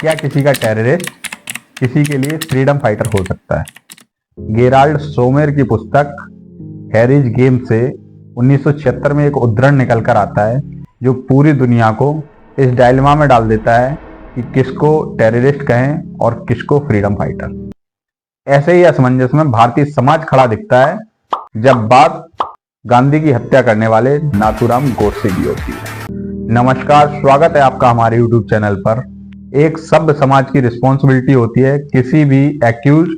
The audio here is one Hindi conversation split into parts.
क्या किसी का टेररिस्ट किसी के लिए फ्रीडम फाइटर हो सकता है? गेराल्ड सोमेर की पुस्तक हैरिज गेम से 1976 में एक उद्धरण निकल कर आता है जो पूरी दुनिया को इस डायलेमा में डाल देता है कि किसको टेररिस्ट कहें और किसको फ्रीडम फाइटर। ऐसे ही असमंजस में भारतीय समाज खड़ा दिखता है जब बात गांधी की हत्या करने वाले नाथूराम गोडसे की होती है। नमस्कार, स्वागत है आपका हमारे YouTube चैनल पर। एक सभ्य समाज की रिस्पॉन्सिबिलिटी होती है किसी भी एक्यूज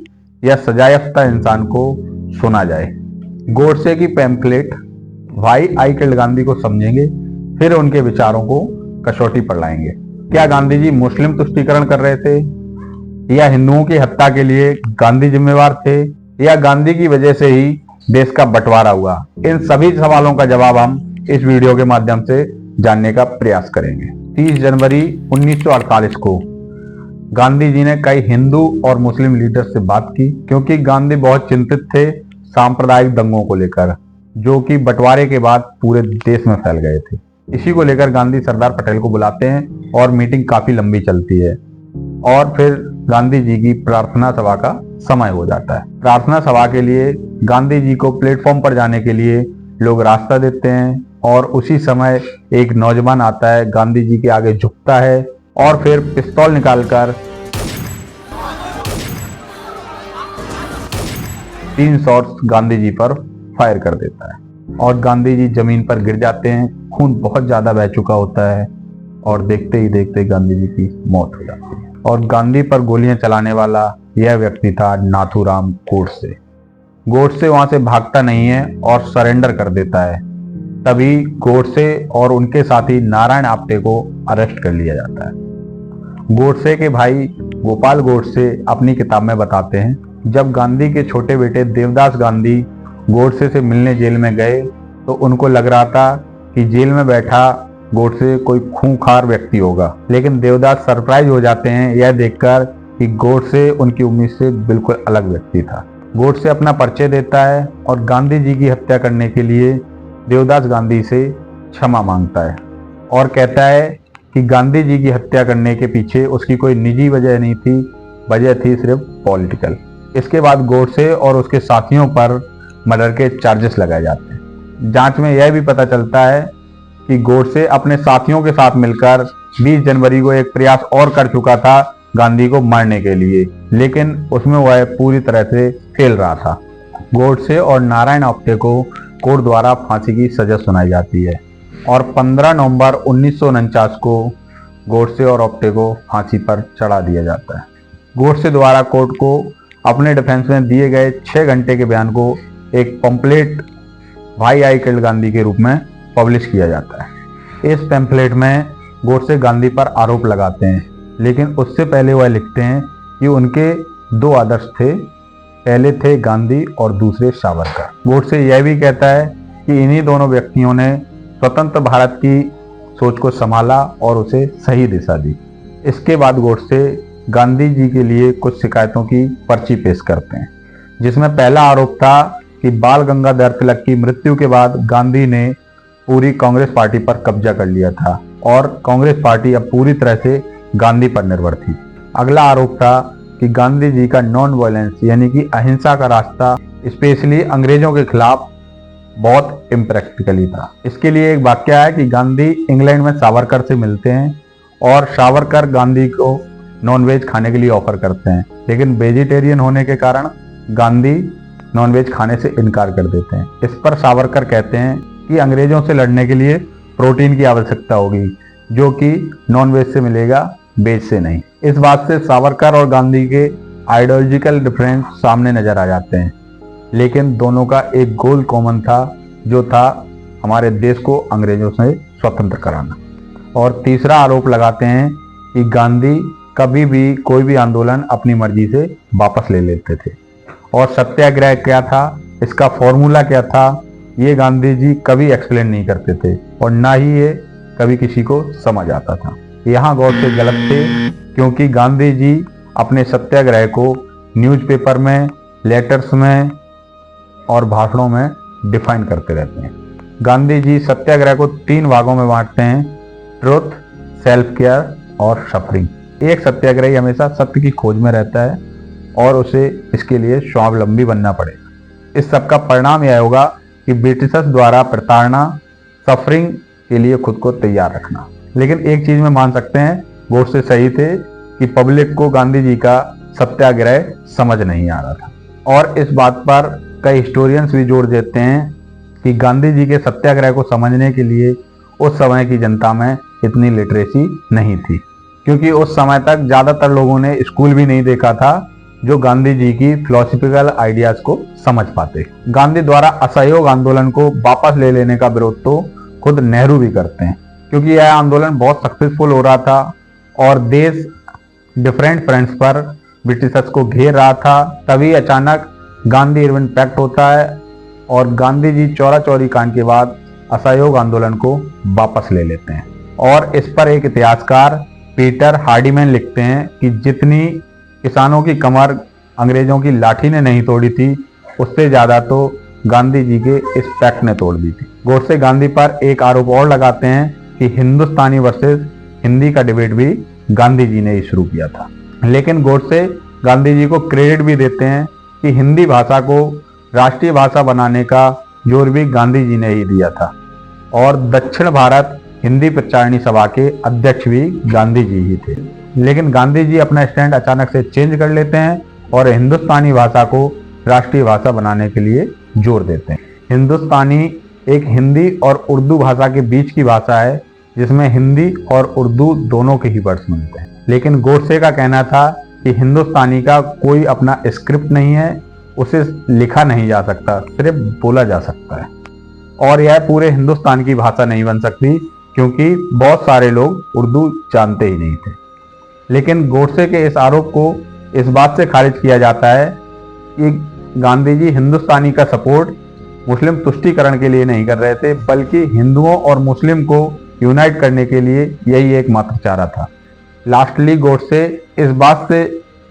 या सजायाफ्ता इंसान को सुना जाए। गोडसे की pamphlet why I killed Gandhi को समझेंगे, फिर उनके विचारों को कसौटी पर लाएंगे। क्या गांधी जी मुस्लिम तुष्टीकरण कर रहे थे, या हिंदुओं की हत्या के लिए गांधी जिम्मेवार थे, या गांधी की वजह से ही देश का बंटवारा हुआ? इन सभी सवालों का जवाब हम इस वीडियो के माध्यम से जानने का प्रयास करेंगे। 30 जनवरी 1948 को गांधी जी ने कई हिंदू और मुस्लिम लीडर से बात की, क्योंकि गांधी बहुत चिंतित थे सांप्रदायिक दंगों को लेकर, जो कि बंटवारे के बाद पूरे देश में फैल गए थे। इसी को लेकर गांधी सरदार पटेल को बुलाते हैं और मीटिंग काफी लंबी चलती है और फिर गांधी जी की प्रार्थना सभा का समय हो जाता है। प्रार्थना सभा के लिए गांधी जी को प्लेटफॉर्म पर जाने के लिए लोग रास्ता देते हैं और उसी समय एक नौजवान आता है, गांधी जी के आगे झुकता है और फिर पिस्तौल निकालकर 3 शॉट्स गांधी जी पर फायर कर देता है और गांधी जी जमीन पर गिर जाते हैं। खून बहुत ज्यादा बह चुका होता है और देखते ही देखते गांधी जी की मौत हो जाती है। और गांधी पर गोलियां चलाने वाला यह व्यक्ति था नाथूराम गोडसे। गोडसे वहां से भागता नहीं है और सरेंडर कर देता है। तभी गोडसे और उनके साथी नारायण आप्टे को अरेस्ट कर लिया जाता है। गोडसे के भाई गोपाल गोडसे अपनी किताब में बताते हैं, जब गांधी के छोटे बेटे देवदास गांधी गोडसे से मिलने जेल में गए तो उनको लग रहा था कि जेल में बैठा गोडसे कोई खूंखार व्यक्ति होगा, लेकिन देवदास सरप्राइज हो जाते हैं यह देखकर कि गोडसे उनकी उम्मीद से बिल्कुल अलग व्यक्ति था। गोडसे अपना परिचय देता है और गांधी जी की हत्या करने के लिए देवदास गांधी से क्षमा मांगता है और कहता है कि गांधी जी की हत्या करने के पीछे उसकी कोई निजी वजह नहीं थी, वजह थी सिर्फ पॉलिटिकल। इसके बाद गोडसे और उसके साथियों पर मर्डर के चार्जेस लगाए जाते हैं। जांच में यह भी पता चलता है कि गोडसे अपने साथियों के साथ मिलकर 20 जनवरी को एक प्रयास और कर चुका था गांधी को मारने के लिए, लेकिन उसमें वह पूरी तरह से फेल रहा था। गोडसे और नारायण आप्टे को कोर्ट द्वारा फांसी की सजा सुनाई जाती है और 15 नवंबर 1949 को गोडसे और आप्टे को फांसी पर चढ़ा दिया जाता है। गोडसे द्वारा कोर्ट को अपने डिफेंस में दिए गए 6 घंटे के बयान को एक pamphlet why I killed Gandhi के रूप में पब्लिश किया जाता है। इस पैम्फलेट में गोडसे गांधी पर आरोप लगाते हैं, लेकिन उससे पहले वह लिखते हैं कि उनके 2 आदर्श थे, पहले थे गांधी और दूसरे सावरकर। गोडसे यह भी कहता है कि इन्हीं दोनों व्यक्तियों ने स्वतंत्र भारत की सोच को संभाला और उसे सही दिशा दी। इसके बाद गोडसे गांधी जी के लिए कुछ शिकायतों की पर्ची पेश करते हैं, जिसमें पहला आरोप था कि बाल गंगाधर तिलक की मृत्यु के बाद गांधी ने पूरी कांग्रेस पार्टी पर कब्जा कर लिया था और कांग्रेस पार्टी अब पूरी तरह से गांधी पर निर्भर थी। अगला आरोप था कि गांधी जी का नॉन वायलेंस यानी कि अहिंसा का रास्ता स्पेशली अंग्रेजों के खिलाफ बहुत इम्प्रैक्टिकली था। इसके लिए एक वाक्य है कि गांधी इंग्लैंड में सावरकर से मिलते हैं और सावरकर गांधी को नॉनवेज खाने के लिए ऑफर करते हैं, लेकिन वेजिटेरियन होने के कारण गांधी नॉनवेज खाने से इनकार कर देते हैं। इस पर सावरकर कहते हैं कि अंग्रेजों से लड़ने के लिए प्रोटीन की आवश्यकता होगी, जो कि नॉनवेज से मिलेगा, वेज से नहीं। इस बात से सावरकर और गांधी के आइडियोलॉजिकल डिफरेंस सामने नजर आ जाते हैं, लेकिन दोनों का एक गोल कॉमन था, जो था हमारे देश को अंग्रेजों से स्वतंत्र कराना। और तीसरा आरोप लगाते हैं कि गांधी कभी भी कोई भी आंदोलन अपनी मर्जी से वापस ले लेते थे और सत्याग्रह क्या था, इसका फॉर्मूला क्या था, ये गांधी जी कभी एक्सप्लेन नहीं करते थे और ना ही ये कभी किसी को समझ आता था। यहाँ गोडसे गलत थे, क्योंकि गांधी जी अपने सत्याग्रह को न्यूज़पेपर में, लेटर्स में और भाषणों में डिफाइन करते रहते हैं। गांधी जी सत्याग्रह को 3 भागों में बांटते हैं, ट्रुथ, सेल्फ केयर और सफरिंग। एक सत्याग्रही हमेशा सत्य की खोज में रहता है और उसे इसके लिए स्वावलंबी बनना पड़ेगा। इस सब का परिणाम यह होगा कि ब्रिटिशर्स द्वारा प्रताड़ना, सफरिंग के लिए खुद को तैयार रखना। लेकिन एक चीज में मान सकते हैं, गोडसे सही थे कि पब्लिक को गांधी जी का सत्याग्रह समझ नहीं आ रहा था। और इस बात पर कई हिस्टोरियंस भी जोर देते हैं कि गांधी जी के सत्याग्रह को समझने के लिए उस समय की जनता में इतनी लिटरेसी नहीं थी, क्योंकि उस समय तक ज्यादातर लोगों ने स्कूल भी नहीं देखा था जो गांधी जी की फिलोसफिकल आइडियाज को समझ पाते। गांधी द्वारा असहयोग आंदोलन को वापस ले लेने का विरोध तो खुद नेहरू भी करते हैं, क्योंकि यह आंदोलन बहुत सक्सेसफुल हो रहा था और देश डिफरेंट फ्रंट्स पर ब्रिटिशर्स को घेर रहा था। तभी अचानक गांधी इरविन पैक्ट होता है और गांधी जी चौरा चौरी कांड के बाद असहयोग आंदोलन को वापस ले लेते हैं। और इस पर एक इतिहासकार पीटर हार्डीमैन लिखते हैं कि जितनी किसानों की कमर अंग्रेजों की लाठी ने नहीं तोड़ी थी, उससे ज्यादा तो गांधी जी के इस पैक्ट ने तोड़ दी थी। गोडसे गांधी पर एक आरोप और लगाते हैं कि हिंदुस्तानी वर्सेस हिंदी का डिबेट भी गांधी जी ने ही शुरू किया था। लेकिन गोडसे गांधी जी को क्रेडिट भी देते हैं कि हिंदी भाषा को राष्ट्रीय भाषा बनाने का जोर भी गांधी जी ने ही दिया था और दक्षिण भारत हिंदी प्रचारणी सभा के अध्यक्ष भी गांधी जी ही थे। लेकिन गांधी जी अपना स्टैंड अचानक से चेंज कर लेते हैं और हिंदुस्तानी भाषा को राष्ट्रीय भाषा बनाने के लिए जोर देते हैं। हिंदुस्तानी एक हिंदी और उर्दू भाषा के बीच की भाषा है, जिसमें हिंदी और उर्दू दोनों के ही वर्ड्स मिलते हैं। लेकिन गोडसे का कहना था कि हिंदुस्तानी का कोई अपना स्क्रिप्ट नहीं है, उसे लिखा नहीं जा सकता, सिर्फ बोला जा सकता है और यह पूरे हिंदुस्तान की भाषा नहीं बन सकती, क्योंकि बहुत सारे लोग उर्दू जानते ही नहीं थे। लेकिन गोडसे के इस आरोप को इस बात से खारिज किया जाता है कि गांधी जी हिंदुस्तानी का सपोर्ट मुस्लिम तुष्टीकरण के लिए नहीं कर रहे थे, बल्कि हिंदुओं और मुस्लिम को यूनाइट करने के लिए यही एकमात्र चारा था। लास्टली गोडसे इस बात से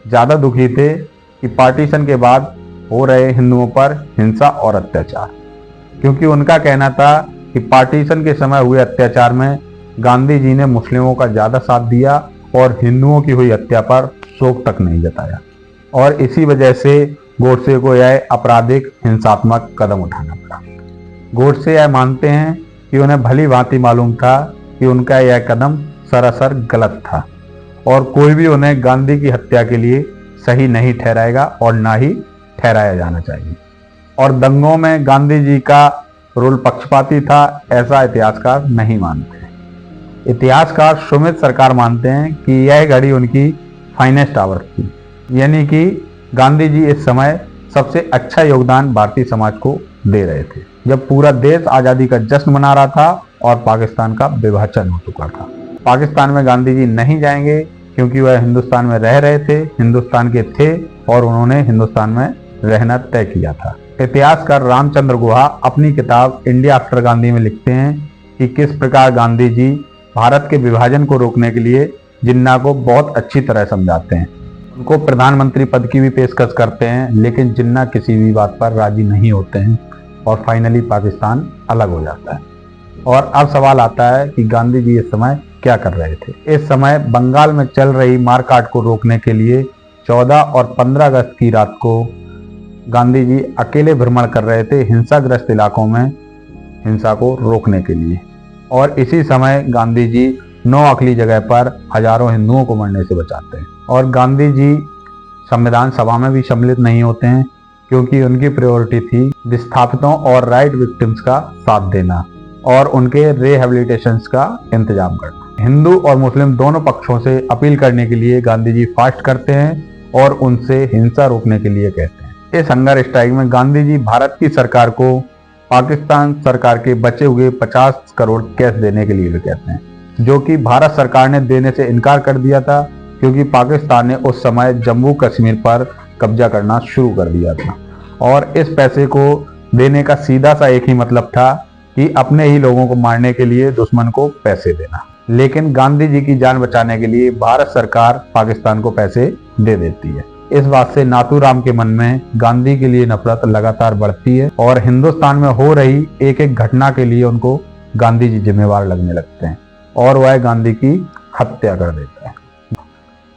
ज्यादा दुखी थे कि पार्टीशन के बाद हो रहे हिंदुओं पर हिंसा और अत्याचार, क्योंकि उनका कहना था कि पार्टीशन के समय हुए अत्याचार में गांधी जी ने मुस्लिमों का ज्यादा साथ दिया और हिंदुओं की हुई हत्या पर शोक तक नहीं जताया और इसी वजह से गोडसे को यह आपराधिक हिंसात्मक कदम उठाना पड़ा। गोडसे यह मानते हैं कि उन्हें भली भांति मालूम था कि उनका यह कदम सरासर गलत था और कोई भी उन्हें गांधी की हत्या के लिए सही नहीं ठहराएगा और ना ही ठहराया जाना चाहिए। और दंगों में गांधी जी का रोल पक्षपाती था, ऐसा इतिहासकार नहीं मानते। इतिहासकार सुमित सरकार मानते हैं कि यह घड़ी उनकी फाइनेस्ट आवर थी, यानी कि गांधी जी इस समय सबसे अच्छा योगदान भारतीय समाज को दे रहे थे, जब पूरा देश आज़ादी का जश्न मना रहा था और पाकिस्तान का विभाजन हो चुका था। पाकिस्तान में गांधी जी नहीं जाएंगे क्योंकि वह हिंदुस्तान में रह रहे थे, हिंदुस्तान के थे और उन्होंने हिंदुस्तान में रहना तय किया था। इतिहासकार रामचंद्र गुहा अपनी किताब इंडिया आफ्टर गांधी में लिखते हैं कि किस प्रकार गांधी जी भारत के विभाजन को रोकने के लिए जिन्ना को बहुत अच्छी तरह समझाते हैं। उनको प्रधानमंत्री पद की भी पेशकश करते हैं, लेकिन जिन्ना किसी भी बात पर राजी नहीं होते हैं और फाइनली पाकिस्तान अलग हो जाता है। और अब सवाल आता है कि गांधी जी इस समय क्या कर रहे थे। इस समय बंगाल में चल रही मारकाट को रोकने के लिए 14 और 15 अगस्त की रात को गांधी जी अकेले भ्रमण कर रहे थे हिंसाग्रस्त इलाकों में हिंसा को रोकने के लिए। और इसी समय गांधी जी 9 अखली जगह पर हजारों हिंदुओं को मरने से बचाते हैं। और गांधी जी संविधान सभा में भी सम्मिलित नहीं होते हैं, क्योंकि उनकी प्रायोरिटी थी विस्थापितों और राइट विक्टिम्स का साथ देना और उनके रिहेबिलिटेशन का इंतजाम करना। हिंदू और मुस्लिम दोनों पक्षों से अपील करने के लिए गांधी जी फास्ट करते हैं और उनसे हिंसा रोकने के लिए कहते हैं। इस हंगर स्ट्राइक में गांधी जी भारत की सरकार को पाकिस्तान सरकार के बचे हुए 50 करोड़ कैश देने के लिए भी कहते हैं, जो कि भारत सरकार ने देने से इनकार कर दिया था, क्योंकि पाकिस्तान ने उस समय जम्मू कश्मीर पर कब्जा करना शुरू कर दिया था। और इस पैसे को देने का सीधा सा एक ही मतलब था कि अपने ही लोगों को मारने के लिए दुश्मन को पैसे देना। लेकिन गांधी जी की जान बचाने के लिए भारत सरकार पाकिस्तान को पैसे दे देती है। इस बात से नाथूराम के मन में गांधी के लिए नफरत लगातार बढ़ती है और हिंदुस्तान में हो रही एक एक घटना के लिए उनको गांधी जी जिम्मेवार लगने लगते हैं और वह गांधी की हत्या कर देता है।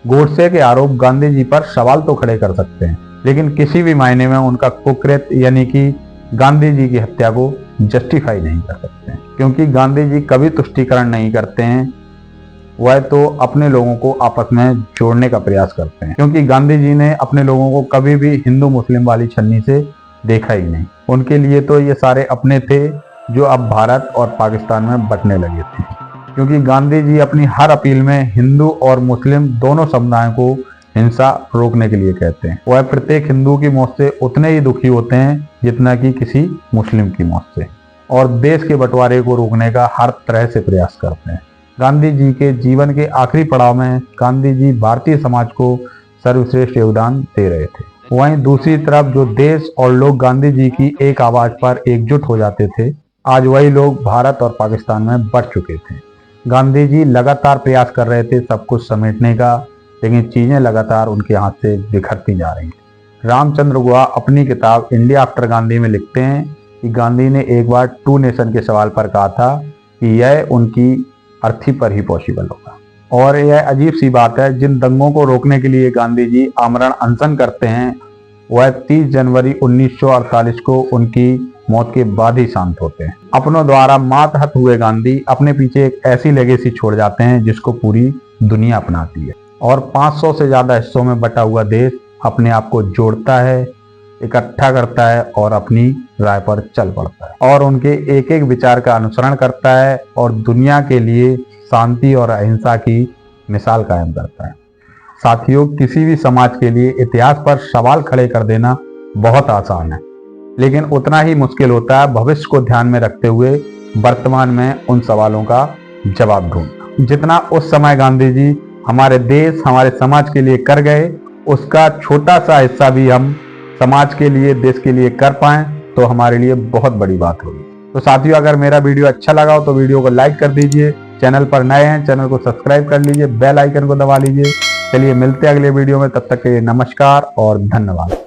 गोडसे के आरोप गांधी जी पर सवाल तो खड़े कर सकते हैं, लेकिन किसी भी मायने में उनका कुकृत्य यानी कि गांधी जी की हत्या को जस्टिफाई नहीं कर सकते हैं, क्योंकि गांधी जी कभी तुष्टीकरण नहीं करते हैं, वह तो अपने लोगों को आपस में जोड़ने का प्रयास करते हैं, क्योंकि गांधी जी ने अपने लोगों को कभी भी हिंदू मुस्लिम वाली छन्नी से देखा ही नहीं। उनके लिए तो ये सारे अपने थे जो अब भारत और पाकिस्तान में बंटने लगे थे, क्योंकि गांधी जी अपनी हर अपील में हिंदू और मुस्लिम दोनों समुदायों को हिंसा रोकने के लिए कहते हैं। वह प्रत्येक हिंदू की मौत से उतने ही दुखी होते हैं जितना कि किसी मुस्लिम की मौत से, और देश के बंटवारे को रोकने का हर तरह से प्रयास करते हैं। गांधी जी के जीवन के आखिरी पड़ाव में गांधी जी भारतीय समाज को सर्वश्रेष्ठ योगदान दे रहे थे। वहीं दूसरी तरफ जो देश और लोग गांधी जी की एक आवाज पर एकजुट हो जाते थे, आज वही लोग भारत और पाकिस्तान में बढ़ चुके थे। गांधी जी लगातार प्रयास कर रहे थे सब कुछ समेटने का, लेकिन चीजें लगातार उनके हाथ से बिखरती जा रही हैं। रामचंद्र गुहा अपनी किताब इंडिया आफ्टर गांधी में लिखते हैं कि गांधी ने एक बार टू नेशन के सवाल पर कहा था कि यह उनकी अर्थी पर ही पॉसिबल होगा। और यह अजीब सी बात है, जिन दंगों को रोकने के लिए गांधी जी आमरण अनशन करते हैं, वह 30 जनवरी 1948 को उनकी मौत के बाद ही शांत होते हैं। अपनों द्वारा मातहत हुए गांधी अपने पीछे एक ऐसी लेगेसी छोड़ जाते हैं जिसको पूरी दुनिया अपनाती है, और 500 से ज्यादा हिस्सों में बटा हुआ देश अपने आप को जोड़ता है, इकट्ठा करता है और अपनी राय पर चल पड़ता है, और उनके एक एक विचार का अनुसरण करता है और दुनिया के लिए शांति और अहिंसा की मिसाल कायम करता है। साथियों, किसी भी समाज के लिए इतिहास पर सवाल खड़े कर देना बहुत आसान है, लेकिन उतना ही मुश्किल होता है भविष्य को ध्यान में रखते हुए वर्तमान में उन सवालों का जवाब ढूंढना। जितना उस समय गांधी जी हमारे देश, हमारे समाज के लिए कर गए, उसका छोटा सा हिस्सा भी हम समाज के लिए, देश के लिए कर पाएं तो हमारे लिए बहुत बड़ी बात होगी। तो साथियों, अगर मेरा वीडियो अच्छा लगा हो तो वीडियो को लाइक कर दीजिए। चैनल पर नए हैं, चैनल को सब्सक्राइब कर लीजिए, बेल आइकन को दबा लीजिए। चलिए मिलते हैं अगले वीडियो में, तब तक के लिए नमस्कार और धन्यवाद।